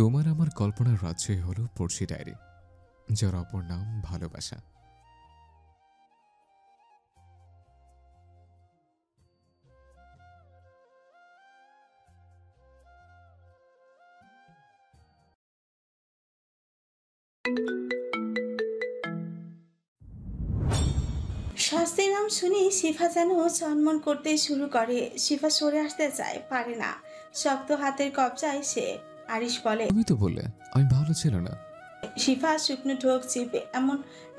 তোমার আমার কল্পনার রাজ্যই হলো পড়শি ডায়েরি, যার অপর নাম ভালোবাসা। শাস্তির নাম শুনে শিফা যেন চনমন করতে শুরু করে। শিফা সরে আসতে চায়, পারে না। শক্ত হাতের কবজায় সে। আরিশ বলে, তুমি তো বললে আমি ভালো ছিল না। শিফা শুকনো ঢোক চিপে, এমন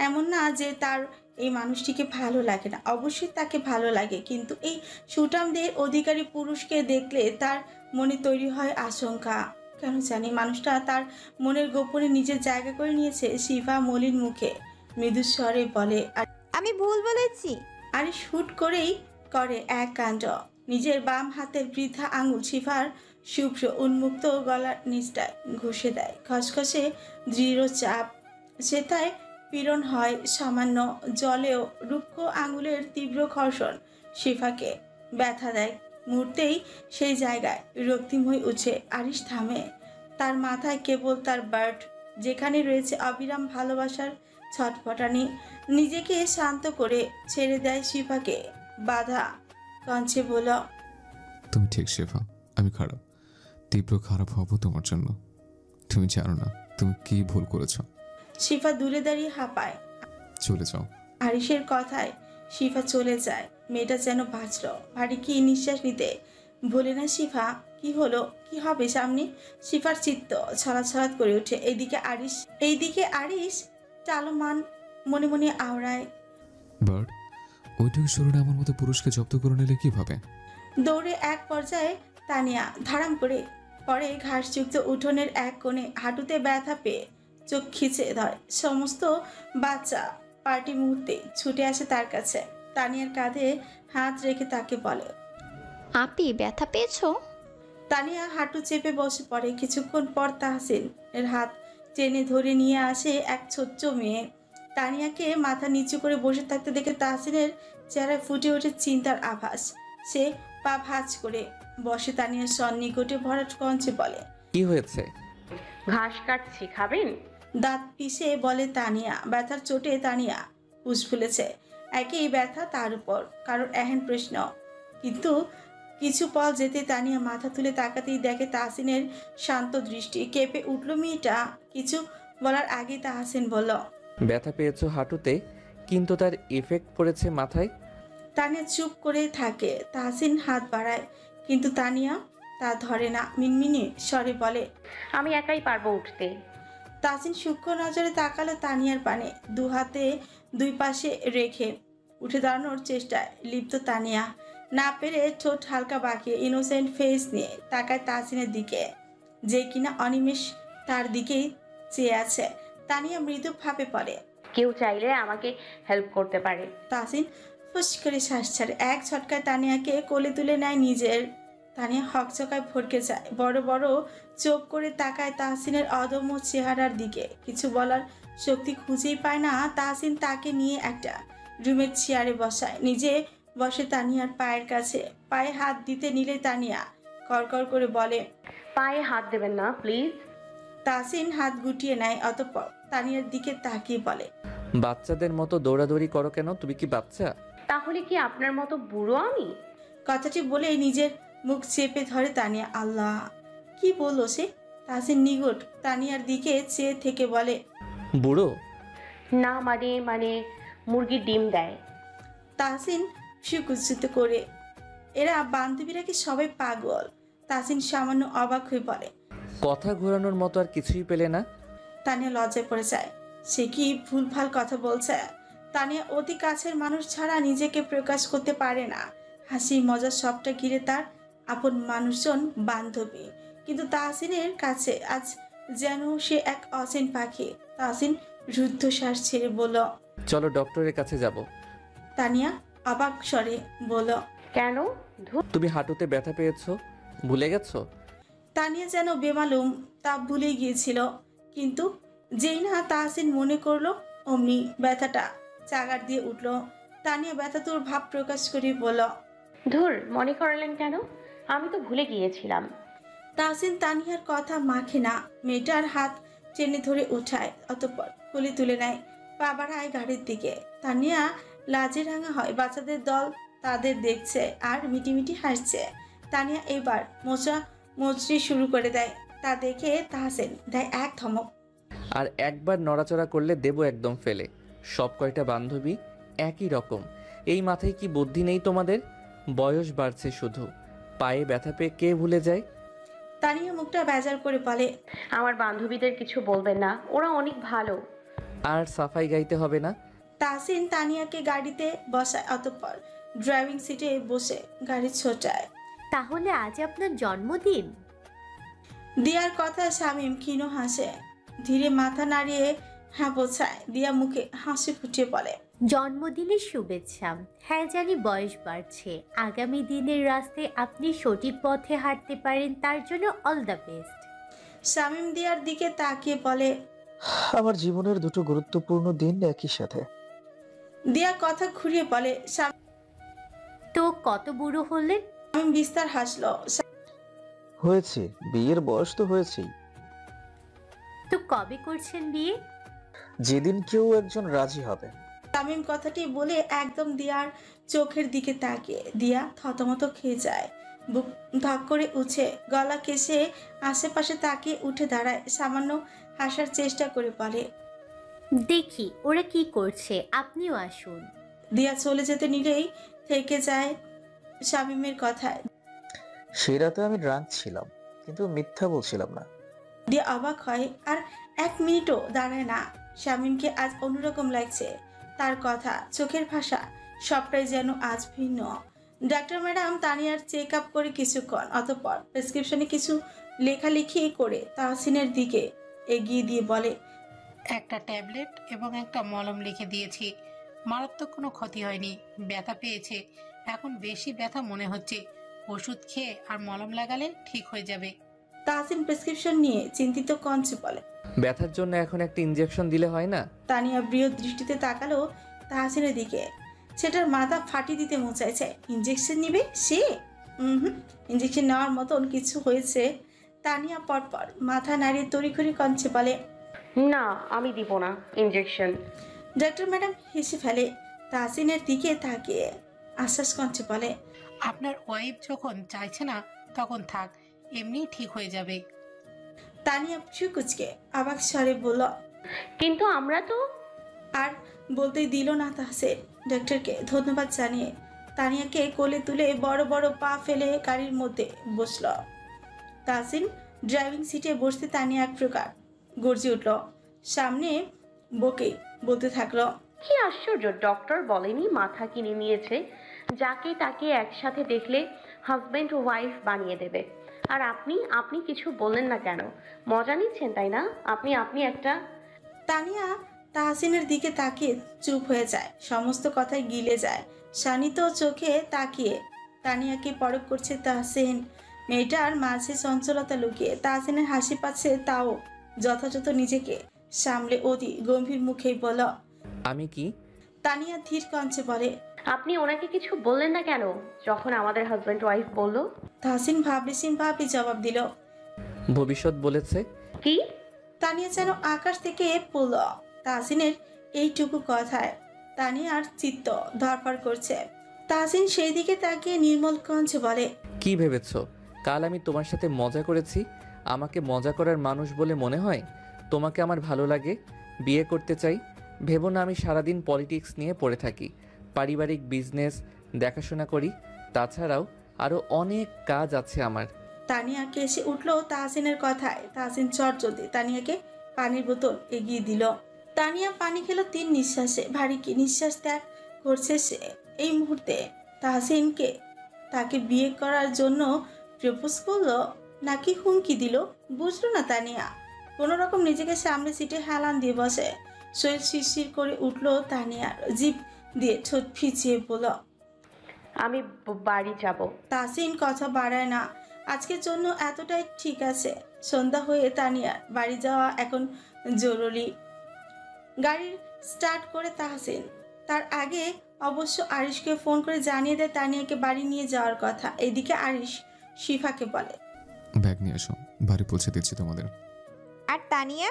এমন না যে তার এই মানুষটিকে ভালো লাগে না, অবশ্যই তাকে ভালো লাগে, কিন্তু এই সুঠামদের অধিকারী পুরুষকে দেখলে তার মনে তৈরি হয় আশঙ্কা। কেন জানি মানুষটা তার মনের গোপনে নিজের জায়গা করে নিয়েছে। শিফা মলিন মুখে মৃদু স্বরে বলে, আমি ভুল বলেছি। আরে হুট করেই করে এক কাণ্ড। নিজের বাম হাতের বৃদ্ধা আঙুল শিফার শুভ্র উন্মুক্ত গলার নিচটায় ঘষে দেয়। খসখসে দৃঢ় চাপ, সেটায় পীড়ন হয় সামান্য। জলেও রুক্ষ আঙুলের তীব্র ঘর্ষণ শিফাকে ব্যথা দেয়। মুহূর্তেই সেই জায়গায় রক্তিম হয়ে উঠে। আরিশ থামে। তার মাথায় কেবল তার বার্ড, যেখানে রয়েছে অবিরাম ভালোবাসার ছটফটানি। নিজেকে শান্ত করে ছেড়ে দেয় শিফাকে। বাধা কঞ্চে বলল, তুমি ঠিক শেফা, আমি খারাপ, তীব্র খারাপ হব তোমার জন্য। তুমি জানো না তুমি কি ভুল করেছ। শিফা দূরে দাঁড়িয়ে হাঁপায়। চলে যাও। আরিশের কথায় শিফা চলে যায়। মেয়েটা যেন বাঁচল। ভারী কি নিঃশ্বাস নিতে ভোলে না শিফা। কি হলো, কি হবে সামনে? শিফার চিত্ত ছড়াছড়াৎ করে ওঠে। এইদিকে আরিশ টালমান মনে মনে আওড়ায়। বার্ড, ওইটুকু শরীরে আমার মতো পুরুষকে জব্দ করে নিলে কিভাবে? দৌড়ে এক পর্যায়ে তানিয়া ধারাম করে পরে ঘাসযুক্ত উঠোনের এক কোণে। হাঁটুতে ব্যথা পেয়ে চোখ খিচে ধরে। সমস্ত বাচ্চা পার্টি মুহূর্তে ছুটে আসে তার কাছে। তানিয়ার কাঁধে হাত রেখে তাকে বলে, আপি ব্যথা পেয়েছো? তানিয়া হাঁটু চেপে বসে পড়ে। কিছুক্ষণ পর তাহসিন এর হাত টেনে ধরে নিয়ে আসে এক ছোট্ট মেয়ে। তানিয়াকে মাথা নিচু করে বসে থাকতে দেখে তাহসিনের চেহারায় ফুটে ওঠে চিন্তার আভাস। সে পা ভাঁজ করে বসে। তানিয়ার সন্নিকটে ভরাট কঞ্চে বলে, কি হয়েছে? ঘাস কাটছি, খাবেন? দাঁত পিষে বলে তানিয়া। ব্যথার চোটে তানিয়া হুঁশ ফুলেছে। একই ব্যথা, তার উপর কারোর এহেন প্রশ্ন। কিন্তু কিছু পল যেতে তানিয়া মাথা তুলে তাকাতেই দেখে তাহসিনের শান্ত দৃষ্টি। কেঁপে উঠল মেয়েটা। কিছু বলার আগেই তাহসিন বলল, ব্যথা পেয়েছো হাঁটুতে, কিন্তু তার এফেক্ট পড়েছে মাথায়। তানিয়া চুপ করে থাকে। তাহসিন হাত বাড়ায়, কিন্তু তানিয়া তা ধরে না। মিনমিনে স্বরে বলে, আমি একাই পারবো উঠতে। তাহসিন সূক্ষ্ম নজরে তাকালো তানিয়ার পানে। দু হাতে দুই পাশে রেখে উঠে দাঁড়ানোর চেষ্টায় লিপ্ত তানিয়া। না পেরে ঠোঁট হালকা বাঁকিয়ে ইনোসেন্ট ফেস নিয়ে তাকায় তাহসিনের দিকে, যে কিনা অনিমেষ তার দিকেই চেয়ে আছে। তানিয়া মৃদু ভাবে পড়ে, কেউ চাইলে আমাকে হেল্প করতে পারে। তাহসিন ফুস করে শ্বাস ছাড়ে। এক ছটকায় তানিয়াকে কোলে তুলে নেয় নিজের। তানিয়া হকচকায় ভরকে যায়। বড় বড় চোখ করে তাকায় তাহসিনের অদম্য চেহারার দিকে। কিছু বলার শক্তি খুঁজেই পায় না। তাহসিন তাকে নিয়ে একটা রুমের চেয়ারে বসায়। নিজে বসে তানিয়ার পায়ের কাছে। পায়ে হাত দিতে নিলে তানিয়া কড়কড় করে বলে, পায়ে হাত দেবেন না প্লিজ। তাহসিন হাত গুটিয়ে নেয়। অতঃপর তানিয়ার দিকে তাকিয়ে বলে, বাচ্চাদের মতো দৌড়াদৌড়ি করো কেন? তুমি কি বাচ্চা? তাহলে কি আপনার মতো বুড়ো আমি? কথাটি বলেই নিজের মুখ চেপে ধরে তানিয়া। আল্লাহ, কি বললো সে? তাহসিন নিগট তানিয়ার দিকে চেয়ে থেকে বলে, বুড়ো? না মানে মানে মুরগির ডিম দেয়। তাহসিন সুকুচিত করে, এরা বান্ধবীরা কি সবাই পাগল? তাহসিন সামান্য অবাক হয়ে বলে, কথা ঘোরানোর মতো আর কিছুই পেলে না? তানিয়া লজ্জায় পড়ে যায়। সে কি ভুলভাল কথা বলছে? তানিয়া অতি কাছের মানুষ ছাড়া নিজেকে প্রকাশ করতে পারে না। হাসি মজা সবটা ঘিরে তার আপন মানুষজন, বান্ধবী। কিন্তু তাহসিনের কাছে আজ যেন সে এক অচেন পাখি। তাহসিন রুদ্ধশ্বাস ছেড়ে বলল, চলো ডক্টরের কাছে যাব। তানিয়া অবাক স্বরে বলল, কেন? ধুর, তুমি হাঁটুতে ব্যথা পেয়েছো, ভুলে গেছো? তানিয়া যেন বেমালুম তা ভুলে গিয়েছিল। কিন্তু যেই না তাহসিন মনে করলো, অমনি ব্যথাটা চাগার দিয়ে উঠল। তানিয়া ব্যথাতুর ভাব প্রকাশ করে বলল, ধুর, মনে করালেন কেন? আমি তো ভুলে গিয়েছিলাম। তাহসিন তানিয়ার কথা মাখে না, মেয়েটার হাত টেনে ধরে উঠায়, অতঃপর কোলে তুলে নেয়, পা বাড়ায় গাড়ির দিকে। তানিয়া লাজে রাঙা হয়, বাচ্চাদের দল তাদের দেখছে আর মিটিমিটি হাসছে। তানিয়া এবার মোচা মচড়ি শুরু করে দেয়, তা দেখে তাহসিন দেয় এক ধমক। আর একবার নড়াচড়া করলে দেবো একদম ফেলে। সব কয়টা বান্ধবী একই রকম। এই মাথায় কি বুদ্ধি নেই তোমাদের? বয়স বাড়ছে শুধু, পায়ে ব্যথা পেয়ে কে ভুলে যায়? তানিয়া মুখটা বেজার করে বলে, আমার বান্ধবীদের কিছু বলবেন না, ওরা অনেক ভালো। আর সাফাই গাইতে হবে না। তাহসিন তানিয়াকে গাড়িতে বসায়, অতঃপর ড্রাইভিং সিটে বসে গাড়ি ছোটায়। তাহলে আজ আপনার জন্মদিন? দিয়ার কথা শামীম ক্ষীণ হাসে, ধীরে মাথা নাড়িয়ে হ্যাঁ বোঝায়। দিয়া মুখে হাসি ফুটিয়ে বলে, জন্মদিনের শুভেচ্ছা। হ্যাঁ জানি বয়স বাড়ছে, আগামী দিনের রাস্তায় আপনি সঠিক পথে হাঁটতে পারেন, তার জন্য অল দ্য বেস্ট। শামীম দিয়ার দিকে তাকিয়ে বলে, আমার জীবনের দুটো গুরুত্বপূর্ণ দিন একই সাথে। দিয়া কথা ঘুরিয়ে বলে। তো কত বুড়ো হলেন? শামীম বিস্তার হাসলো। হয়েছে, বিয়ের বয়স তো হয়েছেই। তো কবে করছেন বিয়ে? যেদিন কেউ একজন রাজি হবে। শামীম কথাটি বলে একদম দিয়ার চোখের দিকে তাকিয়ে দিয়া থতমত খেয়ে যায়, বুক ধক করে উঠে, গলা কেসে আশেপাশে তাকিয়ে উঠে দাঁড়ায়, সামান্য হাসার চেষ্টা করে বলে, দেখি ওরা কি করছে, আপনিও আসুন। দিয়া চলে যেতে নিলেই থেকে যায় শামীমের কথায়। সে রাতে আমি ড্রাঙ্ক ছিলাম, কিন্তু মিথ্যা বলছিলাম না। দিয়া অবাক হয়, আর এক মিনিটও দাঁড়ায় না। শামীমকে আজ অন্যরকম লাগছে, তার কথা, চোখের ভাষা সবটাই যেন আজ ভিন্ন। ডাক্তার ম্যাডাম তানিয়ার চেক আপ করে কিছুক্ষণ, অতঃপর প্রেসক্রিপশনে কিছু লেখালেখি করে তাহসিনের দিকে এগিয়ে দিয়ে বলে, একটা ট্যাবলেট এবং একটা মলম লিখে দিয়েছি। মারাত্মক কোনো ক্ষতি হয়নি, ব্যথা পেয়েছে, এখন বেশি ব্যথা মনে হচ্ছে। ওষুধ খেয়ে আর মলম লাগালে ঠিক হয়ে যাবে। তাহসিন প্রেসক্রিপশন নিয়ে চিন্তিত কণ্ঠে বলে, ব্যথার জন্য এখন একটা ইনজেকশন দিলে হয় না? তানিয়া বৃহৎ দৃষ্টিতে তাকালো তাহসিনের দিকে, সেটার মাথা ফাটিয়ে দিতে মন চাইছে। ইঞ্জেকশন নিবে সে? ইঞ্জেকশন নেওয়ার মতন কিছু হয়েছে? তানিয়া পরপর মাথা নাড়িয়ে তড়িঘড়ি কণ্ঠে বলে, না, আমি দিব না ইনজেকশন। ডাক্তার ম্যাডাম হেসে ফেলে, তাহসিনের দিকে তাকিয়ে আশ্বাস কণ্ঠে বলে, আপনার ওয়াইফ যখন চাইছে না তখন থাক, এমনি ঠিক হয়ে যাবে। তানিয়া কুচকে অবাক স্বরে বলল, কিন্তু আমরা তো। আর বলতেই দিল না তাহসিন। ডাক্তারকে ধন্যবাদ জানিয়ে তানিয়াকে কোলে তুলে বড় বড় পা ফেলে গাড়ির মধ্যে বসল। তাহসিন ড্রাইভিং সিটে বসতে তানিয়া এক প্রকার গর্জে উঠল, সামনে বকে বলতে থাকলো, কি আশ্চর্য, ডক্টর বলেনি মাথা কিনে নিয়েছে, যাকে তাকে একসাথে দেখলে হাজব্যান্ড ওয়াইফ বানিয়ে দেবে। আর আপনি কিছু বললেন না কেন? মজা নিচ্ছেন তাই না? আপনি একটা। তানিয়া তাহসিনের দিকে তাকিয়ে চুপ হয়ে যায়, সমস্ত কথাই গিলে যায়। শানিত চোখে তাকিয়ে তানিয়াকে পরখ করছে তাহসিন। মেয়েটার মাঝে চঞ্চলতা লুকিয়ে তাহসিনের হাসি পাচ্ছে, তাও যথাযথ নিজেকে সামলে অতি গম্ভীর মুখেই বল, আমি কি? তানিয়া ধীর কণ্ঠে বলে, আপনি ওনাকে কিছু বললেন না কেন যখন আমাদের হাজব্যান্ড ওয়াইফ বললো? তাহসিন ভাবলেশীন ভাবে জবাব দিল, ভবিষ্যৎ বলেছে। কি? তানিয়া যেন আকাশ থেকে পড়ল তাহসিনের এইটুকু কথায়। তানিয়ার চিত্ত ধরফর করছে। তাহসিন সেই দিকে তাকিয়ে নির্মল কণ্ঠে বলে, কি ভেবেছো কাল আমি তোমার সাথে মজা করেছি? আমাকে মজা করার মানুষ বলে মনে হয়? তোমাকে আমার ভালো লাগে, বিয়ে করতে চাই? ভেবো না আমি সারাদিন পলিটিক্স নিয়ে পড়ে থাকি, পারিবারিক বিজনেস দেখাশোনা করি, তাছাড়াও আরও অনেক কাজ আছে আমার। তানিয়া কেসে উঠল তাহসিনের কথায়। তাহসিন চটজলদি তানিয়াকে পানির বোতল এগিয়ে দিল। তানিয়া পানি খেলো 3 নিঃশ্বাসে। ভারী কি নিঃশ্বাস ত্যাগ করছে সে এই মুহূর্তে। তাহসিনকে তাকে বিয়ে করার জন্য প্রপোজ করলো নাকি হুমকি দিল বুঝলো না তানিয়া। কোনো রকম নিজেকে সামনে সিটে হেলান দিয়ে বসে। শরীর শিরশির করে উঠলো তানিয়ার, জিভ দিয়ে ঠোঁট ফিচিয়ে বলল, আমি বাড়ি যাব। তাহসিন কথা বাড়ায় না, আজকের জন্য এতটাই ঠিক আছে। সন্ধ্যা হয়ে তানিয়ার বাড়ি যাওয়া এখন জরুরি। গাড়ির স্টার্ট করে তাহসিন তার আগে অবশ্য আরিশকে ফোন করে জানিয়ে দেয় তানিয়াকে বাড়ি নিয়ে যাওয়ার কথা। এদিকে আরিশ শিফাকে বলে, ব্যাগ নিয়ে এসো, বাড়ি পৌঁছে দিচ্ছি তোমাদের। আর তানিয়া?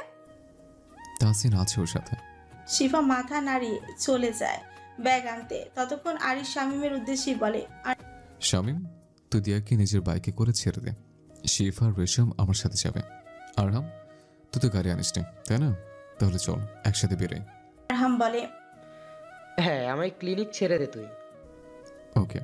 তাহসিন আছে ওর সাথে। শিফা মাথা নাড়িয়ে চলে যায় ব্যাগ আনতে। ততক্ষণ আরিশ শামীমের উদ্দেশ্যে বলে, শামীম, তুই দিয়াকে নিজের বাইকে করে ছেড়ে দে। শিফা আর রেশম আমার সাথে যাবে। আরহাম, তুই তো গাড়ি আনিস নি, তাই না? তাহলে চল একসাথে বেরোই। আরহাম বলে, হ্যাঁ, আমায় ক্লিনিক ছেড়ে দে তুই। ওকে।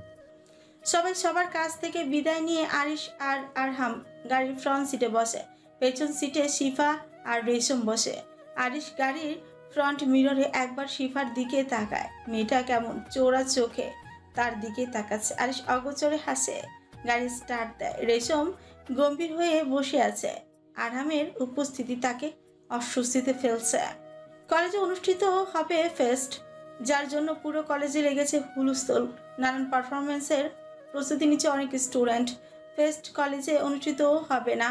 সবাই সবার কাছ থেকে বিদায় নিয়ে আরিশ আর আরহাম গাড়ির ফ্রন্ট সিটে বসে। পেছন সিটে শিফা আর রেশম বসে। আরিশ গাড়ির ফ্রন্ট মিররে একবার শিফার দিকে তাকায়। মেয়েটা কেমন চোরা চোখে তার দিকে তাকাচ্ছে। আরিশ অগোচরে হাসে, গাড়ি স্টার্ট দেয়। রেশম গম্ভীর হয়ে বসে আছে। আরহামের উপস্থিতি তাকে অস্বস্তিতে ফেলছে। কলেজে অনুষ্ঠিত হবে ফেস্ট, যার জন্য পুরো কলেজে লেগেছে হুলস্থুল। নানান পারফরমেন্সের প্রস্তুতি নিচ্ছে অনেক স্টুডেন্ট। ফেস্ট কলেজে অনুষ্ঠিত হবে না,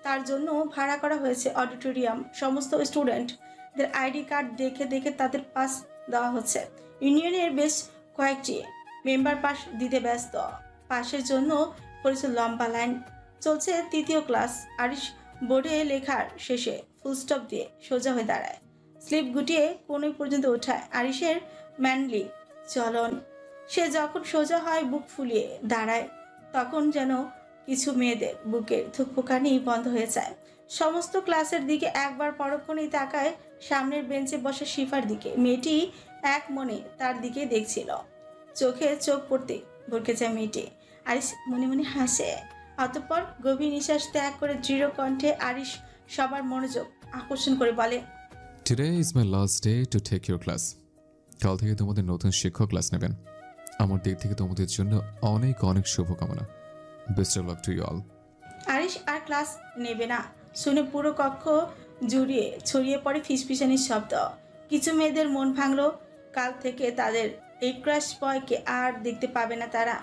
তার জন্য ভাড়া করা হয়েছে অডিটোরিয়াম। সমস্ত স্টুডেন্টদের আইডি কার্ড দেখে দেখে তাদের পাস দেওয়া হচ্ছে। ইউনিয়নের বেশ কয়েকটি মেম্বার পাস দিতে ব্যস্ত। পাসের জন্য পড়েছে লম্বা লাইন। চলছে তৃতীয় ক্লাস। আরিশ বোর্ডে লেখার শেষে ফুলস্টপ দিয়ে সোজা হয়ে দাঁড়ায়। স্লিপ গুটিয়ে কোণে পর্যন্ত ওঠায় আরিশের ম্যানলি চলন। সে যখন সোজা হয় বুক ফুলিয়ে দাঁড়ায়, তখন যেন কিছু মেয়েদের বুকের ধুকপুকানি বন্ধ হয়ে যায়। সমস্ত ক্লাসের দিকে একবার পরক্ষণেই তাকায় সামনের বেঞ্চে বসে শিফার দিকে। মেয়েটি এক মনে তার দিকে দেখছিল। চোখে চোখ পড়তে ভরকে যায় মেয়েটি। আরিশ মনে মনে হাসে। অতঃপর গভীর নিঃশ্বাস ত্যাগ করে দৃঢ় কণ্ঠে আরিশ সবার মনোযোগ আকর্ষণ করে বলে, Today is my last day to take your class. কাল থেকে তোমাদের নতুন শিক্ষক ক্লাস নেবেন। আমার দিক থেকে তোমাদের জন্য অনেক অনেক শুভকামনা। Best of luck to you all. Arish আর ক্লাস নেবে না শুনে পুরো কক্ষ জুড়িয়ে ছড়িয়ে পড়ে ফিসফিসানির শব্দ। কিছু মেয়েদের মন ভাঙল। কাল থেকে তাদের এই ক্রাশ বয়কে আর দেখতে পাবে না তারা।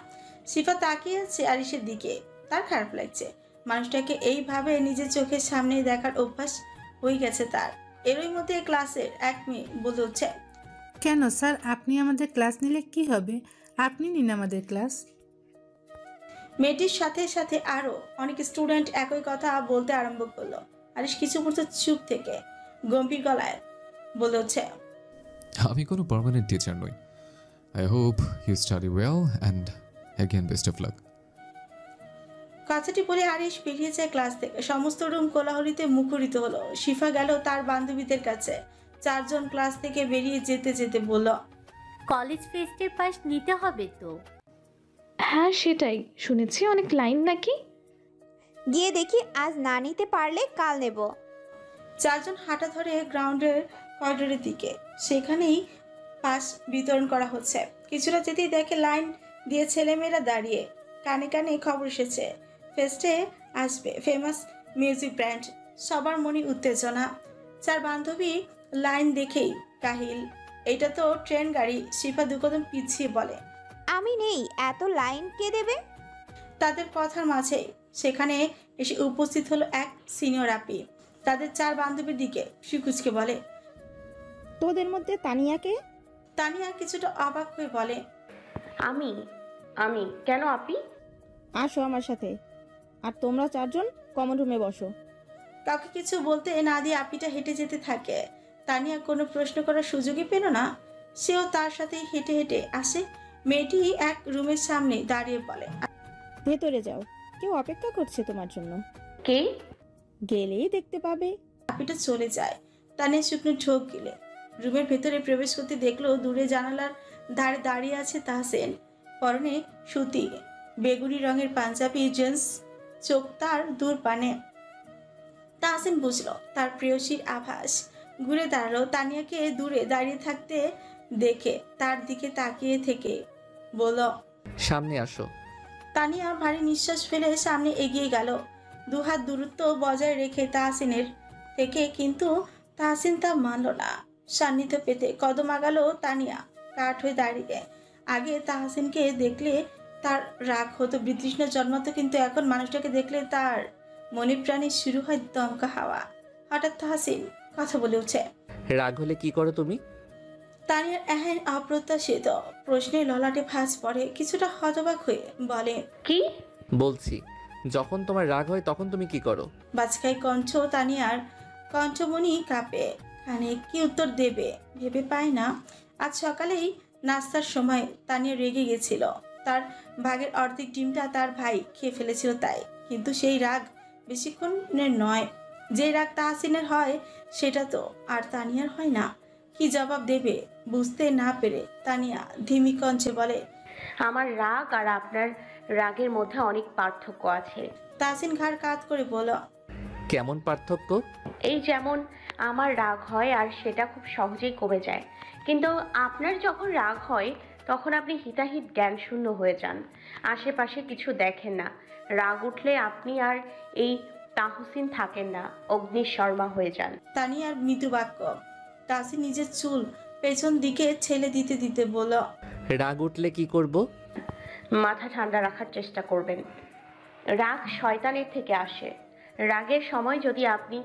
শিফা তাকিয়ে আছে আরিশের দিকে। তার খারাপ লাগছে। মানুষটাকে এইভাবে নিজের চোখের সামনে দেখার অভ্যাস হয়ে গেছে তার। এরই মধ্যে ক্লাসের এক মেয়ে বলে উঠছে, কেন স্যার, আপনি আমাদের ক্লাস নিলে কি হবে? আপনি নিন আমাদের ক্লাস। মেয়েটির সাথে সাথে আরো অনেক স্টুডেন্ট একই কথা বলতে আরম্ভ করলো। আরিশ কিছু মুহূর্ত চুপ থেকে গম্ভীর গলায় বলে উঠছে, আমি কোনো পার্মানেন্ট টিচার নই। I hope you study well and again best of luck. কথাটি বলে আরিশ বেরিয়ে যায় ক্লাস থেকে। সমস্ত রুম কোলাহলিতে মুখরিত হলো। শিফা গেল তার বান্ধবীদের কাছে। চারজন ক্লাস থেকে বেরিয়ে যেতে যেতে বলল, কলেজ ফেস্টের পাস নিতে হবে তো। হ্যাঁ সেটাই শুনেছি, অনেক লাইন নাকি। গিয়ে দেখি, আজ না নিতে পারলে কাল নেব। চারজন হাঁটা ধরে গ্রাউন্ডের করিডোরের দিকে। সেখানেই পাস বিতরণ করা হচ্ছে। কিছুটা যেতেই দেখে লাইন দিয়ে ছেলেমেয়েরা দাঁড়িয়ে। কানে কানে খবর এসেছে ফেস্টে আসবে ফেমাস মিউজিক ব্যান্ড। সবার মনে উত্তেজনা। চার বান্ধবী লাইন দেখেই কাহিল। এটা তো ট্রেন গাড়ি। শিফা দুকদম পিছিয়ে বলে, আমি নেই, এত লাইন কে দেবে? তাদের কথার মাঝে সেখানে এসে উপস্থিত হলো এক সিনিয়র আপি। তাদের চার বান্ধবীর দিকে সুকুচকে বলে, তোদের মধ্যে তানিয়াকে? তানিয়া কিছুটা অবাক হয়ে বলে, আমি আমি কেন আপি? আসো আমার সাথে। আর তোমরা চারজন কমন রুমে বসো। কাউকে কিছু বলতে না দিয়ে আপিটা হেঁটে যেতে থাকে। তানিয়া কোনো প্রশ্ন করার সুযোগই পেল না। সেও তার সাথে হেঁটে হেঁটে আসে। মেয়েটি এক রুমের সামনে দাঁড়িয়ে বলে, ভেতরে যাও, কেউ অপেক্ষা করছে তোমার জন্য। কে? গেলেই দেখতে পাবে। আপিটা চলে যায়। তানিয়া শুকনো ঢোক গিলে রুমের ভেতরে প্রবেশ করতে দেখলো দূরে জানালার ধারে দাঁড়িয়ে আছে তাহসিন। পরনে সুতি বেগুনি রঙের পাঞ্জাবি জিন্স, চোখ তার দূর পানে। তাহসিন বুঝলো তার প্রেয়সীর আভাস। ঘুরে দাঁড়ালো। তানিয়াকে দূরে দাঁড়িয়ে থাকতে দেখে তার দিকে তাকিয়ে থেকে বলল, সামনে আসো। তানিয়া ভারী নিঃশ্বাস ফেলে সামনে এগিয়ে গেল, দুহাত দূরত্ব বজায় রেখে তাহসিনের থেকে। কিন্তু তাহসিন তা মানল না। সান্নিধ্য পেতে কদম আগালো তানিয়া কাঠ হয়ে দাঁড়িয়ে। আগে তাহসিনকে দেখলে তার রাগ হতো, বিতৃষ্ণা জন্মাতো, কিন্তু এখন মানুষটাকে দেখলে তার মনে প্রাণে শুরু হয় দমকা হাওয়া। হঠাৎ তাহসিন কথা বলে উঠে, রাগ হলে কি করো তুমি? তানিয়ার এহেন অপ্রত্যাশিত প্রশ্নে ললাটে ভাঁজ পড়ে। কিছুটা হতবাক হয়ে বলে, কি? বলছি যখন তোমার রাগ হয় তখন তুমি কি করো? বাজখাই কণ্ঠ তানিয়ার, কণ্ঠমণি কাঁপে। কানে কি উত্তর দেবে ভেবে পায় না। আজ সকালেই নাস্তার সময় তানিয়া রেগে গেছিল। তার ভাগের অর্ধেক ডিমটা তার ভাই খেয়ে ফেলেছিল তাই। কিন্তু সেই রাগ বেশিক্ষণের নয়। যে রাগ তাহসিনের হয় সেটা তো আর তানিয়ার হয় না। কি জবাব দেবে বুঝতে না পেরে তানিয়া ধিমি কণ্ঠে বলে, আমার রাগ আর আপনার রাগের মধ্যে অনেক পার্থক্য আছে। তাহসিন ঘাড় কাত করে বলল, কেমন পার্থক্য? এই যেমন আমার রাগ হয় আর সেটা খুব সহজেই কমে যায়, কিন্তু আপনার যখন রাগ হয় তখন আপনি হিতাহিত জ্ঞান শূন্য হয়ে যান, আশেপাশে কিছু দেখেন না। রাগ উঠলে আপনি আর এই তাহসিন থাকেন না, অগ্নিশর্মা হয়ে যান। তানিয়ার মৃদু বাক্য। তাহসিন নিজের চুল পেছন দিকে ছেলে দিতে দিতে বলল, রাগ উঠলে কি করব? মাথা ঠান্ডা রাখার চেষ্টা করবেন। রাগ শয়তানের থেকে আসে। রাগের সময় যদি আপনি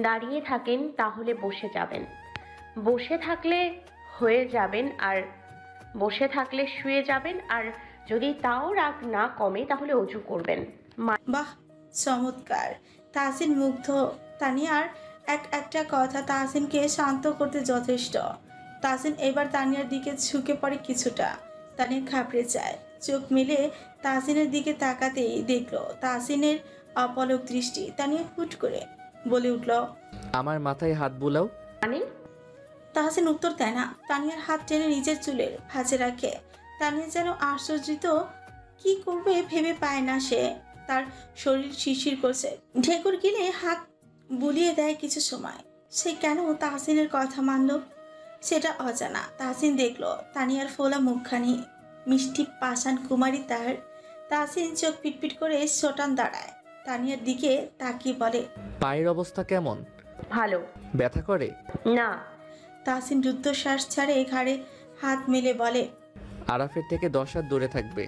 দাঁড়িয়ে থাকেন তাহলে বসে যাবেন, বসে থাকলে হয়ে যাবেন, আর বসে থাকলে শুয়ে যাবেন, আর যদি তাও রাগ না কমে তাহলে অজু করবেন। বাহ, চমৎকার। তাহসিন মুগ্ধ। তানিয়ার একটা কথা তাহসিনকে শান্ত করতে যথেষ্ট। তাহসিন এবার তানিয়ার দিকে ঝুঁকে পড়ে কিছুটা। তানিয়া ঘাবড়ে যায়। চোখ মেলে তাহসিনের দিকে তাকাতেই দেখলো তাহসিনের অপলক দৃষ্টি। তানিয়া হুট করে বলে উঠল, আমার মাথায় হাত বুলাও। মানে? তাহসিন উত্তর দেয় না। তানিয়ার হাত টেনে নিজের চুলের ভাঁজে রাখে। তানিয়া যেন আশ্চর্যিত, কি করবে ভেবে পায় না সে। তার শরীর শিরশির করছে। ঢেকুর গিলে হাত বুলিয়ে দেয় কিছু সময়। সে কেন তাহসিনের কথা মানল সেটা অজানা। তাহসিন দেখলো তানিয়ার ফোলা মুখখানি, মিষ্টি পাষাণ কুমারী তার। তাহসিন চোখ পিটপিট করে শটান দাঁড়ায়। তানিয়ার দিকে তাকিয়ে বলে, পায়ের অবস্থা কেমন? ভালো। ব্যথা করে? না। তাহসিন রুদ্ধশ্বাস ছাড়ে ঘাড়ে হাত মেলে বলে, আরাফের থেকে 10 হাত দূরে থাকবে।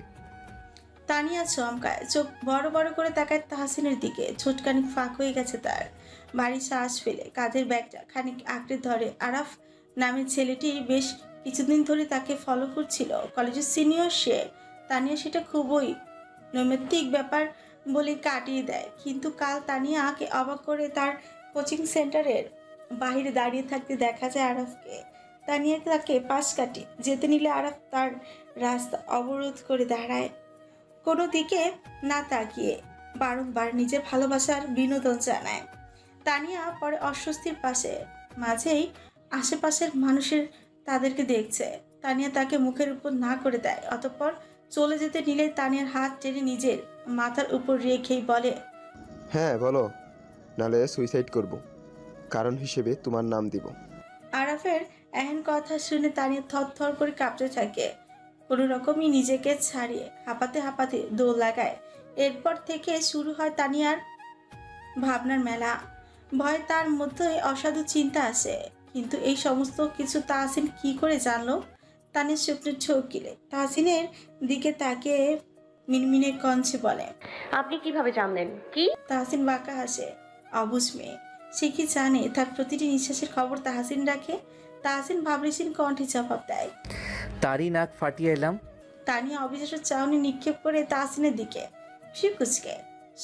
তানিয়া চমকায়, চোখ বড় বড় করে তাকায় তাহসিনের দিকে। ছোটখানি ফাঁক হয়ে গেছে তার। ভারী শ্বাস ফেলে কাঁধের ব্যাগটা খানিক আঁকড়ে ধরে। আরাফ নামের ছেলেটি বেশ কিছুদিন ধরে তাকে ফলো করছিল। কলেজের সিনিয়র সে। তানিয়া সেটা খুবই নৈমিত্তিক ব্যাপার বলে কাটিয়ে দেয়। কিন্তু কাল তানিয়াকে অবাক করে তার কোচিং সেন্টারের বাহিরে দাঁড়িয়ে থাকতে দেখা যায় আরাফকে। তানিয়া তাকে পাশ কাটি যেতে নিলে আরাফ তার রাস্তা অবরোধ করে দাঁড়ায়, কোনো দিকে না তাকিয়ে বারংবার নিজের ভালোবাসার বিনোদন জানায়। তানিয়া পরে অস্বস্তির পাশে মাঝেই আশেপাশের মানুষের তাদেরকে দেখছে। তানিয়া তাকে মুখের উপর না করে দেয়। অতঃপর চলে যেতে নিলে তানিয়ার হাত টেনে নিজের মাথার উপর রেখেই বলে, হ্যাঁ বলো, নালে সুইসাইড করব, কারণ হিসেবে তোমার নাম দিব। আরাফের এহেন কথা শুনে তানিয়া থরথর করে কাঁপতে থাকে। কোনো রকমই নিজেকে ছাড়িয়ে হাঁপাতে হাঁপাতে দৌড় লাগায়। এরপর থেকে শুরু হয় তানিয়ার ভাবনার মেলা। ভয় তার মধ্যে অসাধু চিন্তা আসে। কিন্তু এই সমস্ত কিছু তাহসিন কি করে জানলো? তানিয়ার স্বপ্নের চোখ গিলে তাহসিনের দিকে তাকিয়ে মিনমিনে কঞ্চে বলে, আপনি কিভাবে জানলেন? কি? তাহসিন বাঁকা হাসে। অবুঝ মেয়ে, সে কি জানে তার প্রতিটি নিঃশ্বাসের খবর তাহসিন রাখে? তাহসিন ভাবলেশীন কণ্ঠে জবাব দেয়, তারই নাক ফাটিয়ে এলাম। তানিয়া অবিশ্বাসের চাউনি নিক্ষেপ করে তাহসিনের দিকে শিকুচকে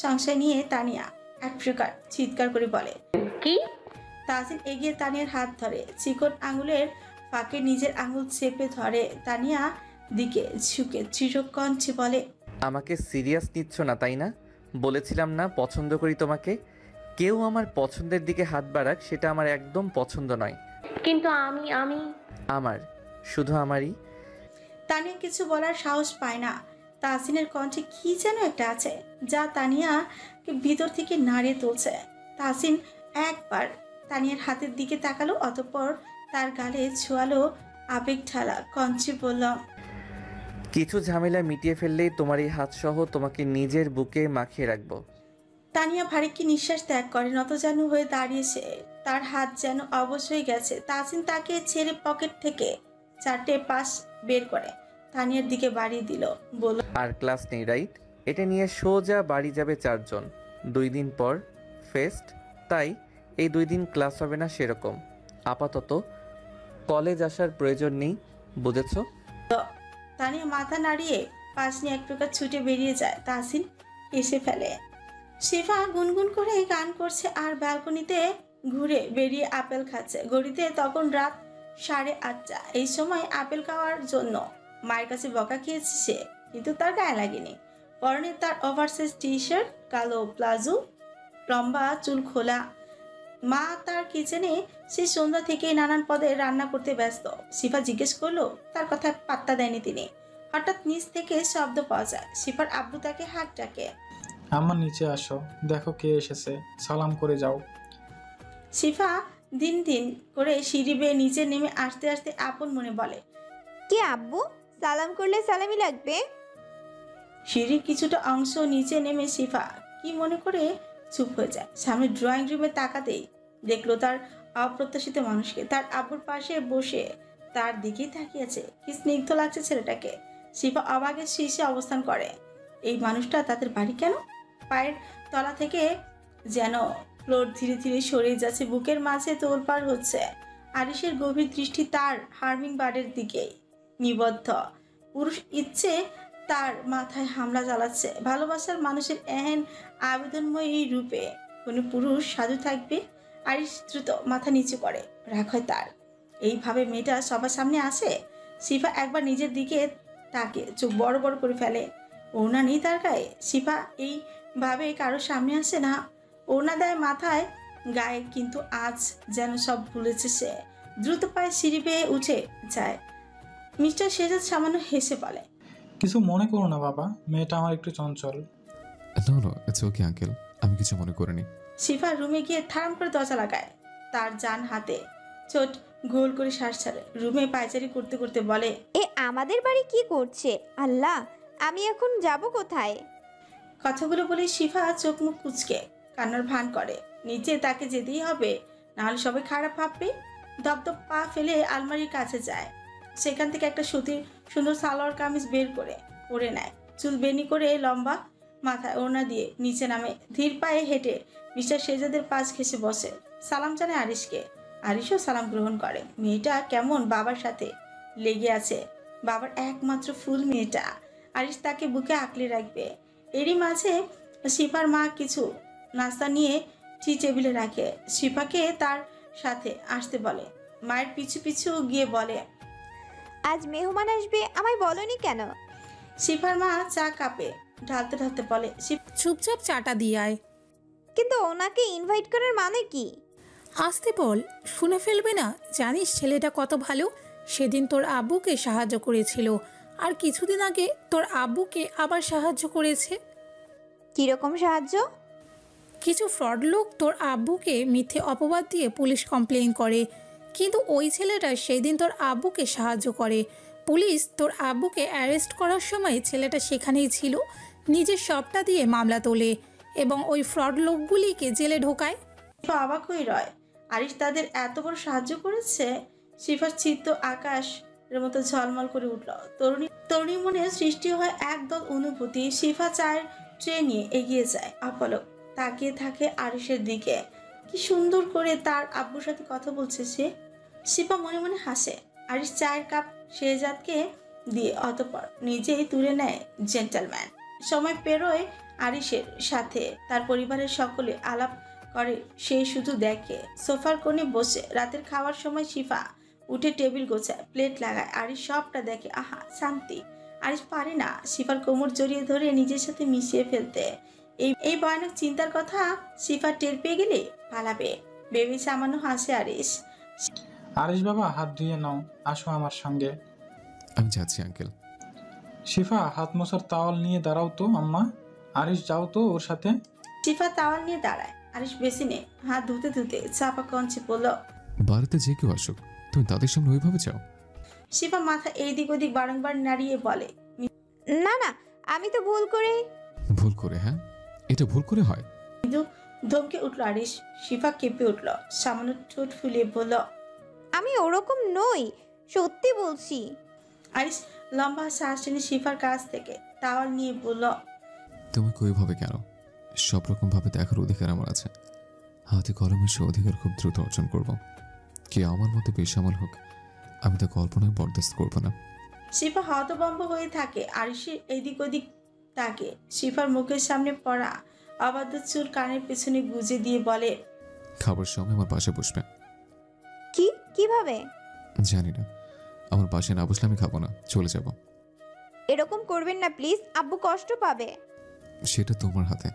সংশয় নিয়ে তানিয়া এক প্রকার চিৎকার করে বলে, কি? তাহসিন এগিয়ে তানিয়ার হাত ধরে। চিকন আঙুলের ফাঁকে নিজের আঙুল চেপে ধরে। তানিয়া দিকে ঝুঁকে দৃঢ় কণ্ঠে বলে, আমাকে সিরিয়াস নিচ্ছ না তাই না? বলেছিলাম না পছন্দ করি তোমাকে। কেউ আমার পছন্দের দিকে হাত বাড়াক সেটা আমার একদম পছন্দ নয়। কিন্তু আমার শুধু আমারই। তানিয়া কিছু বলার সাহস পায় না। তাহসিনের কণ্ঠে কি যেন একটা আছে যা তানিয়াকে ভিতর থেকে নাড়িয়ে তুলছে। তাহসিন একবার তানিয়ার হাতের দিকে তাকালো, অতঃপর তার গালে ছোঁয়ালো আবেগ ঢালা কণ্ঠে বলল, কিছু ঝামেলা মিটিয়ে ফেললেই তোমার এই হাত সহ তোমাকে নিজের বুকে মাখিয়ে রাখবো। তানিয়া ভারী নিঃশ্বাস ত্যাগ করে নতজানু হয়ে দাঁড়িয়েছে। তার হাত যেন অবশ হয়ে গেছে। তাহসিন তাকে ছেড়ে পকেট থেকে 4টে পাস বের করে তানিয়ার দিকে বাড়িয়ে দিল, বলল, আর ক্লাস নেই রাইট? এটা নিয়ে সোজা বাড়ি যাবে 4 জন। 2 দিন পর ফেস্ট, তাই এই 2 দিন ক্লাস হবে না সেরকম। আপাতত কলেজ আসার প্রয়োজন নেই, বুঝেছ? তানিয়া মাথা নাড়িয়ে পাশ নিয়ে এক প্রকার ছুটে বেরিয়ে যায়। তাহসিন হেসে ফেলে। শিফা গুনগুন করে গান করছে আর ব্যালকনিতে ঘুরে বেরিয়ে আপেল খাচ্ছে। ঘড়িতে তখন রাত 8:30। এই সময় আপেল খাওয়ার জন্য মায়ের কাছে বকা খেয়েছে সে, কিন্তু তার গায়ে লাগেনি। পরনে তার ওভারসাইজ টি শার্ট, কালো প্লাজো, লম্বা চুল খোলা। মা তার কিচেনে সেই সন্ধ্যা থেকে নানান পদে রান্না করতে ব্যস্ত। শিফা জিজ্ঞেস করলো, তার কথা পাত্তা দেয়নি তিনি। হঠাৎ নিচ থেকে শব্দ পাওয়া যায়। শিফার আব্বু তাকে হাঁক ডাকে। আমার নিচে আসো, দেখো কে এসেছে, সালাম করে যাও। শিফা দিন দিন করে সিঁড়ি বেয়ে নিচে নেমে আসতে আসতে আপন মনে বলে, কে আব্বু? সালাম করলে সালামি লাগবে। সিঁড়ির কিছুটা অংশ নিচে নেমে শিফা কি মনে করে চুপ হয়ে যায়। সামনে ড্রয়িং রুমে তাকাতেই দেখলো তার অপ্রত্যাশিত মানুষকে। তার আব্বুর পাশে বসে তার দিকেই তাকিয়েছে। কি স্নিগ্ধ লাগছে ছেলেটাকে। শিফা অবাকের শীর্ষে অবস্থান করে। এই মানুষটা তাদের বাড়ি কেন? পায়ের তলা থেকে যেন ফ্লোর ধীরে ধীরে সরে যাচ্ছে। বুকের মাঝে তোলপাড় হচ্ছে। আরিশের গভীর দৃষ্টি তার হার্মিং বার্ডের দিকেই নিবদ্ধ। পুরুষ ইচ্ছে তার মাথায় হামলা চালাচ্ছে। ভালোবাসার মানুষের এহেন আবেদনময়ী রূপে কোনো পুরুষ সাধু থাকবে? আরিশ দ্রুত মাথা নিচু করে। রাগ হয় তার। এইভাবে মেয়েটা সবার সামনে আসে। শিফা একবার নিজের দিকে তাকে চোখ বড় বড় করে ফেলে। ওড়না নেই তার গায়ে। শিফা এইভাবে কারোর সামনে আসে না। ওড়না দেয় মাথায় গায়ে, কিন্তু আজ যেন সব ভুলেছে সে। দ্রুত পায়ে সিঁড়ি বেয়ে উঠে যায়। মিস্টার শেজাদ সামান্য হেসে বলে, কিছু মনে করো না বাবা, মেয়েটা আমার একটু চঞ্চল। নো, ইটস ওকে আঙ্কেল, আমি কিছু মনে করিনি। শিফা রুমে গিয়ে ঠাড়াম করে দরজা লাগায়। তার জান হাতে চোট গোল করে শ্বাস ছাড়ে। রুমে পায়চারি করতে করতে বলে, এ আমাদের বাড়ি কি করছে? আল্লাহ, আমি এখন যাব কোথায়? কথাগুলো বলে শিফা চোখ মুখ কুচকে কান্নার ভান করে। নিচে তাকে যেতেই হবে, নাহলে সবাই খারাপ ভাববে। দপদপ পা ফেলে আলমারির কাছে যায়। সেখান থেকে একটা সুতির সুন্দর সালোয়ার কামিজ বের করে পরে নেয়। চুল বেনি করে লম্বা মাথায় ওড়না দিয়ে নিচে নামে। ধীর পায়ে হেঁটে মিস্টার শেজাদের পাশ ঘেঁষে বসে। সালাম জানে আরিশকে। আরিশও সালাম গ্রহণ করে। মেয়েটা কেমন বাবার সাথে লেগে আছে। বাবার একমাত্র ফুল মেয়েটা। আরিশ তাকে বুকে আঁকলে রাখবে। এরই মাঝে শিফার মা কিছু নাস্তা নিয়ে টি টেবিলে রাখে। শিফাকে তার সাথে আসতে বলে। মায়ের পিছু পিছু গিয়ে বলে, আজ মেহমান আসবে, আমায় বলনি কেন? শিফার মা চা কাপে ঢালতে ঢালতে বলে, চুপচাপ চাটা দিয়ে আয়। কিন্তু ওনাকে ইনভাইট করার মানে কি? আসতে বল, শুনে ফেলবে না। জানিস ছেলেটা কত ভালো। সেদিন তোর আব্বুকে সাহায্য করেছিল, আর কিছুদিন আগে তোর আব্বুকে আবার সাহায্য করেছে। কিরকম সাহায্য? কিছু ফ্রড লোক তোর আব্বুকে মিথ্যে অপবাদ দিয়ে পুলিশ কমপ্লেইন করে, কিন্তু ওই ছেলেটা সেই দিন তোর আব্বুকে সাহায্য করে। পুলিশ তোর আব্বুকে অ্যারেস্ট করার সময় ছেলেটা সেখানেই ছিল। নিজের সবটা দিয়ে মামলা তোলে এবং ওই ফ্রড লোকগুলিকে জেলে ঢোকায়। শিফা অবাক হয়ে রয়। আরিশ তাদের এত বড় সাহায্য করেছে। শিফার চিত্ত আকাশের মতো ঝলমল করে উঠল। তরুণী মনে সৃষ্টি হয় একদল অনুভূতি। শিফা চায়ের ট্রে নিয়ে এগিয়ে যায়। অপলক তাকিয়ে থাকে আরিশের দিকে। কি সুন্দর করে তার আব্বুর সাথে কথা বলছে সে। শিফা মনে মনে হাসে। আরিশ চায়ের কাপ শেহজাদকে দিয়ে অতঃপর নিজেই তুলে নেয় জেন্টলম্যান। সময় পেরোয় আরিশের সাথে তার পরিবারের সকলে আলাপ করে। সে শুধু দেখে। সোফার কোণে বসে রাতের খাওয়ার সময় শিফা উঠে টেবিল গোছায়, প্লেট লাগায়। আরিশ সবটা দেখে। আহা, শান্তি। আরিশ পারে না শিফার কোমর জড়িয়ে ধরে নিজের সাথে মিশিয়ে ফেলতে। এই ভয়ানক চিন্তার কথা শিফা টের পেয়ে গেলে পালাবে ভেবে সামান্য হাসে আরিশ। আরিশ বাবা, হাত ধুয়ে নাও, আসো আমার সঙ্গে। আমি যাচ্ছি আঙ্কেল। শিফা, হাত মোছার তাওয়াল নিয়ে দাঁড়াও তো আম্মা। আরিশ, যাও তো ওর সাথে। শিফা তাওয়াল নিয়ে দাঁড়ায়। আরিশ বেসিনে হাত ধুতে ধুতে চাপা কঞ্চে বলল, বাড়িতে যে কেউ আসুক, তুমি তাদের সামনে ওইভাবে যাও? শিফা মাথা এইদিক ওদিক বারংবার নাড়িয়ে বলে, না না, আমি তো ভুল করে। ভুল করে? হ্যাঁ, এটা ভুল করে হয়? কিন্তু ধমকে উঠল আরিশ। শিফা কেঁপে উঠল। সামান্য ঠোঁট ফুলিয়ে বলল, আমি ওরকম নই, সত্যি বলছি। আরিশ লম্বা শ্বাস টেনে শিফার কাছ থেকে তাওয়াল নিয়ে বলল, তুমি ওইভাবে কেন? সব রকম ভাবে দেখার অধিকার আমার আছে। হাতে কলমে সে অধিকার খুব দ্রুত অর্জন করব। কে আমার মধ্যে বেসামাল হোক, আমি তা কল্পনায় বরদাস্ত করব না। শিফা হতভম্ব হয়ে থাকে। আরিশের এদিক ওদিক তাকে। শিফার মুখের সামনে পড়া অবাধ্য চুল কানের পেছনে গুজে দিয়ে বলে, খাবার সময় আমার পাশে বসবে। কিভাবে? জানি না, আমার পাশে না বসলে আমি খাবো না, চলে যাব। এরকম করবেন না প্লিজ, আব্বু কষ্ট পাবে। সেটা তোমার হাতে।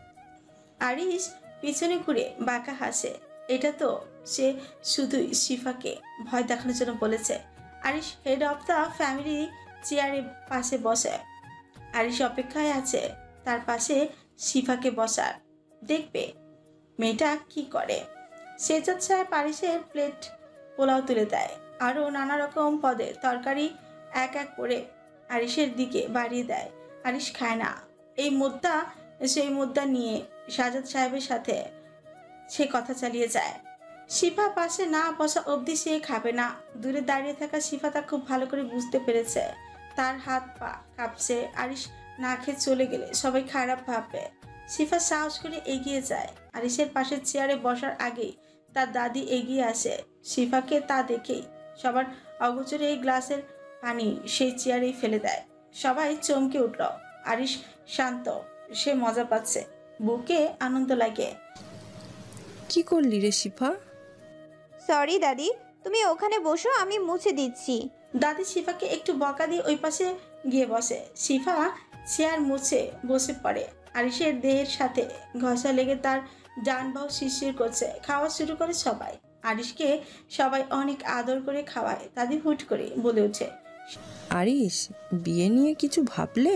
আরিশ পিছনে ঘুরে বাঁকা হাসে। এটা তো সে শুধুই শিফাকে ভয় দেখানোর জন্য বলেছে। Arish head of the family চেয়ারের পাশে বসে। আরিশ অপেক্ষায় আছে তার পাশে শিফাকে বসার, দেখবে মেয়েটা কি করে। সেজাদ সাহেব আরিশের প্লেট পোলাও তুলে দেয়, আরও নানা রকম পদের তরকারি এক এক করে আরিশের দিকে বাড়িয়ে দেয়। আরিশ খায় না। এই মুদ্রা সেই মুদ্রা নিয়ে সাজাদ সাহেবের সাথে সে কথা চালিয়ে যায়। শিফা পাশে না বসা অবধি সে খাবে না। দূরে দাঁড়িয়ে থাকা শিফা তা খুব ভালো করে বুঝতে পেরেছে। তার হাত পা কাঁপছে। আরিশ না খেয়ে চলে গেলে সবাই খারাপ ভাববে। শিফা সাহস করে এগিয়ে যায়। আরিশের পাশের চেয়ারে বসার আগেই তার দাদি এগিয়ে আসে। শিফাকে তা দেখেই সবার অগোচরে এই গ্লাসের পানি সেই চেয়ারেই ফেলে দেয়। সবাই চমকে উঠল। আরিশ শান্ত, সে মজা পাচ্ছে, বুকে আনন্দ লাগে। কি করলি রে শিফা? সরি দাদি, তুমি ওখানে বসো, আমি মুছে দিচ্ছি। দাদি শিফাকে একটু বকা দিয়ে ওই পাশে গিয়ে বসে। শিফা চেয়ার মুছে বসে পড়ে। আরিশের দেহের সাথে ঘষা লেগে তার ডান বাহু শিরশির করছে। খাওয়া শুরু করে সবাই। আরিশকে সবাই অনেক আদর করে খাওয়ায়। দাদি হুট করে বলে ওঠে, আরিশ, বিয়ে নিয়ে কিছু ভাবলে?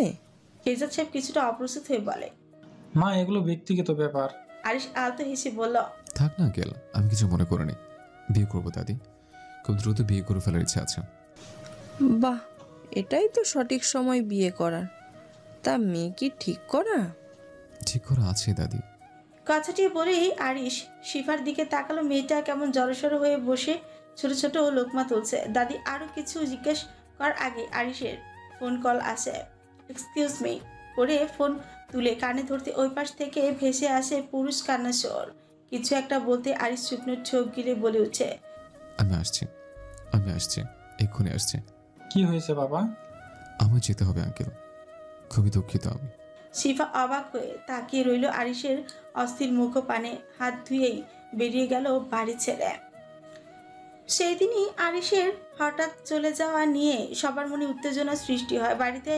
শেজাদ সাহেব কিছুটা অপ্রস্তুত হয়ে বলে, মা এগুলো ব্যক্তিগত ব্যাপার। আরিশ আলতো হেসে বলল, থাক না আঙ্কেল, আমি কিছু মনে করিনি। বিয়ে করবো দাদি, খুব দ্রুত বিয়ে করে ফেলার ইচ্ছা আছে। বাহ, এটাই তো সঠিক সময় বিয়ে করার। তা মেয়ে কি ঠিক করা? ঠিক করা আছে দাদি। কথাটি বলেই আরিশ শিফার দিকে তাকালো। মেয়েটা কেমন জড়সড় হয়ে বসে ছোট ছোট লোকমা তুলছে। দাদি আরো কিছু জিজ্ঞেস করার আগে আরিশের ফোন কল আসে। এক্সকিউজ মি করে ফোন তুলে কানে ধরতে ওই পাশ থেকে ভেসে আসে পুরুষ কান্নার স্বর। কিছু একটা বলতে আরিশ শুকনো চোখ গিলে বলে উঠে, আমি আসছি, এক্ষুনি আসছি। কি হয়েছে বাবা? আমার যেতে হবে আঙ্কেল, খুবই দুঃখিত আমি। শিফা অবাক হয়ে তাকিয়ে রইল আরিশের অস্থির মুখ পানে। হাত ধুয়েই বেরিয়ে গেল বাড়ি ছেড়ে। সেই দিনই আরিশের হঠাৎ চলে যাওয়া নিয়ে সবার মনে উত্তেজনা সৃষ্টি হয়। বাড়িতে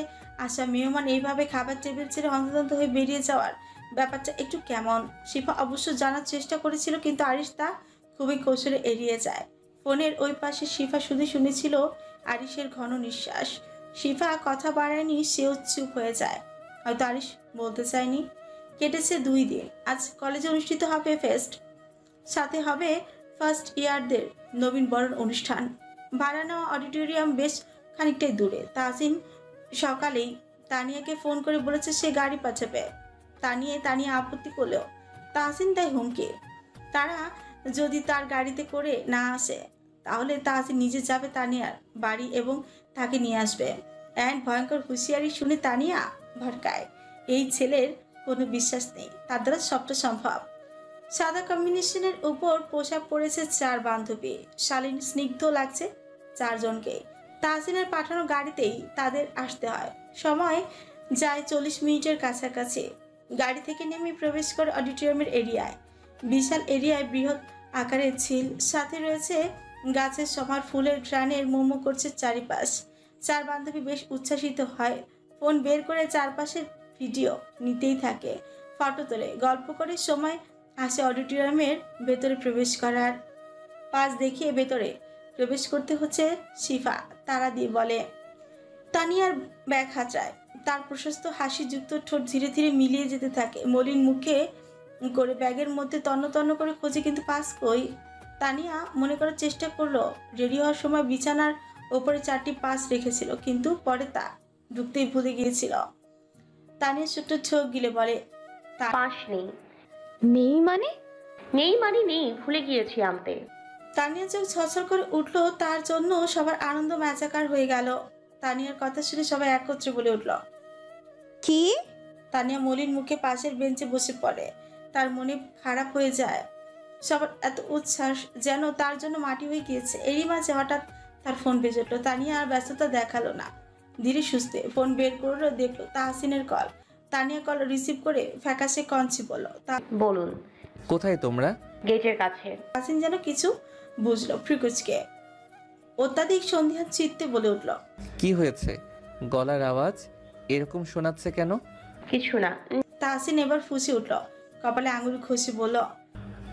আসা মেহমান এইভাবে খাবার টেবিল ছেড়ে হন্তদন্ত হয়ে বেরিয়ে যাওয়ার ব্যাপারটা একটু কেমন। শিফা অবশ্য জানার চেষ্টা করেছিল, কিন্তু আরিশ তা খুবই কৌশলে এড়িয়ে যায়। ফোনের ওই পাশে শিফা শুধু শুনেছিল আরিশের ঘন নিঃশ্বাস। শিফা কথা বাড়ায়নি, সেও চুপ হয়ে যায়। হয়তো আরিশ বলতে চায়নি। কেটেছে 2 দিন। আজ কলেজে অনুষ্ঠিত হবে ফেস্ট, সাথে হবে ফার্স্ট ইয়ারদের নবীন বরণ অনুষ্ঠান। ভাড়া নেওয়া অডিটোরিয়াম বেশ খানিকটাই দূরে। তাহসিন সকালেই তানিয়াকে ফোন করে বলেছে সে গাড়ি পাঠাবে। তানিয়া আপত্তি করলেও তাহসিন তাই হুমকি, তারা যদি তার গাড়িতে করে না আসে তাহলে তাহসিন নিজে যাবে তানিয়ার বাড়ি এবং তাকে নিয়ে আসবে। অ্যান্ড ভয়ঙ্কর হুঁশিয়ারি শুনে তানিয়া ভড়কায়। এই ছেলের কোনো বিশ্বাস নেই, তার দ্বারা সবটা সম্ভব। সাদা কম্বিনেশনের উপর পোশাক পরেছে 4 বান্ধবী। শালীন স্নিগ্ধ লাগছে 4 জনকে। তাহসিনের পাঠানো গাড়িতেই তাদের আসতে হয়। সময় যায় 40 মিনিটের কাছাকাছি। গাড়ি থেকে নেমে প্রবেশ করে অডিটোরিয়ামের এরিয়ায়। বিশাল এরিয়ায় বৃহৎ আকারের ঝিল, সাথে রয়েছে গাছের সমার, ফুলের ঘ্রাণের মোমো করছে চারিপাশ। 4 বান্ধবী বেশ উচ্ছ্বাসিত হয়। ফোন বের করে চারপাশের ভিডিও নিতেই থাকে, ফটো তোলে, গল্প করে। সময় আসে অডিটোরিয়ামের ভেতরে প্রবেশ করার। পাশ দেখিয়ে ভেতরে প্রবেশ করতে হচ্ছে শিফা তারা দিয়ে বলে। তানিয়ার ব্যাগ হাতড়ায়। তার প্রশস্ত হাসিযুক্ত ঠোঁট ধীরে ধীরে মিলিয়ে যেতে থাকে। মলিন মুখে করে ব্যাগের মধ্যে তন্ন তন্ন করে খোঁজে, কিন্তু পাস কই। তানিয়া মনে করার চেষ্টা করলো রেডি হওয়ার সময় বিছানার ওপরে 4টি পাস রেখেছিল, কিন্তু পরে তা ঢুকতেই ভুলে গিয়েছিল। তানিয়া ছোট্ট চোখ গিলে বলে, পাস নেই। নেই মানে? নেই, ভুলে গিয়েছি আনতে। তানিয়া চোখ ছলছল করে উঠলো। তার জন্য সবার আনন্দ ম্যাচাকার হয়ে গেল। তানিয়ার কথা শুনে সবাই একত্রে বলে উঠল, কি? তানিয়া মলিন মুখে পাশের বেঞ্চে বসে পড়ে। তার মনে খারাপ হয়ে যায়। সবার এত উচ্ছ্বাস যেন তার জন্য মাটি হয়ে গিয়েছে। এরই মাঝে হঠাৎ তার ফোন বেজে উঠলো। তানিয়া আর ব্যস্ততা দেখালো না, ধীরে সুস্থে ফোন বের করলো, দেখলো তাহসিনের কল। তানিয়া কল রিসিভ করে ফ্যাকাশে কঞ্চি বলল। বলুন। কোথায় তোমরা? গেটের কাছে। তাসিন যেন কিছু বুঝলো, ফ্রিকুচকে অত্যাধিক সন্ধিহান চিত্তে বলে উঠল, কি হয়েছে? গলার আওয়াজ এরকম শোনাচ্ছে কেন? কিছু না। তাসিন এবার ফুঁসে উঠল, কপালে আঙুল ঘষে বলল,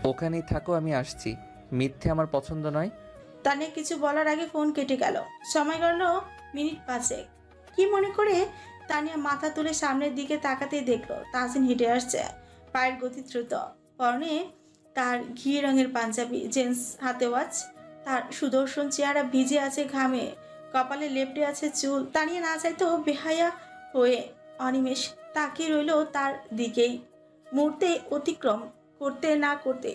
ওখানেই থাকো, আমি আসছি। মিথ্যে আমার পছন্দ নয়। তানিয়া কিছু বলার আগে ফোন কেটে গেল। সময় গেল মিনিট 5। কি মনে করে তানিয়া মাথা তুলে সামনের দিকে তাকাতেই দেখলো তাসিন হেঁটে আসছে, পায়ের গতি দ্রুত, পরনে তার ঘি রঙের পাঞ্জাবি, জেন্স হাতে ওয়াচ, তার সুদর্শন চেহারা ভিজে আছে ঘামে, কপালে লেপটে আছে চুল। তানিয়া না চাইতেও বেহায়া হয়ে অনিমেষ তাকিয়ে রইল তার দিকেই। মুহূর্তে অতিক্রম করতে না করতে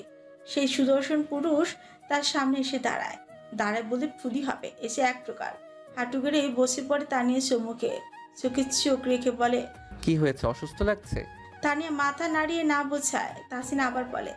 সেই সুদর্শন পুরুষ তার সামনে এসে দাঁড়ায় বলে ফুদি হবে, এসে এক প্রকার হাঁটু গেড়ে বসে পড়ে তানিয়ার সম্মুখে, চোখে চোখ রেখে বলে, কি হয়েছে? অসুস্থ লাগছে? তানিয়া মাথা নাড়িয়ে না বোঝায়। তাসিন আবার বলে,